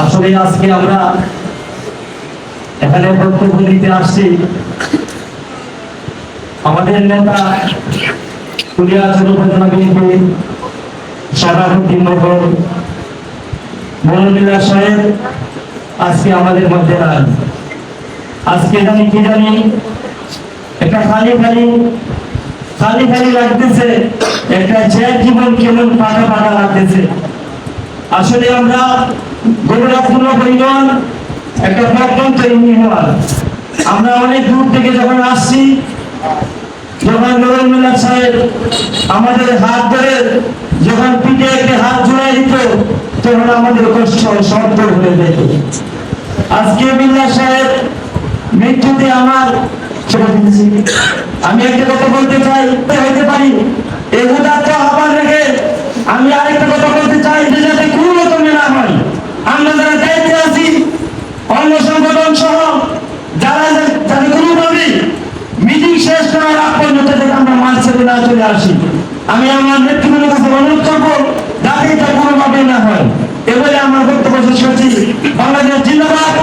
আসলে আজকে আমরা এখানে বক্তব্য দিতে আসছি আমাদের নেতা কুলিয়া যুবপন্থা বিএনপি সভাপতি মনোনীলা সাহেব আজকে আমাদের মধ্যে নাই। আজকে কি জানি একটা খালি লাগতেছে, একটা চেয়ার জীবন কেমন পাকা লাগতেছে। আসলে আমরা গৌরবপূর্ণ পরিমাণ একটা প্রত্যন্ত ইউনিয়ন, আমরা অনেক দূর থেকে যখন আসছি, যখন মনোনীলা সাহেব আমাদের হাত ধরে যখন পিঠে একটা হাত জোড়াই দিত, তখন আমাদের কষ্ট শব্দ হয়ে যেত। আজকে মিল্লা সাহেব মৃত্যুতে আমি একটা কথা বলতে চাই, হইতে পারি এই উদাত্ত আহ্বান রেখে আমি আরেকটা কথা বলতে চাই যে যাতে কোনো রকমে না হয়, আমরা যারা দায়িত্বে আছি অন্য সংগঠন সহ যারা যাতে কোনোভাবে মিটিং শেষ করার আগ পর্যন্ত থেকে আমরা মাঝ ছেড়ে না চলে আসি। আমি আমার নেতৃত্বের কাছে অনুরোধ করবো যাতে এটা কোনোভাবে না হয়। এবারে আমার বক্তব্য শেষ করছি। বাংলাদেশ জিন্দাবাদ।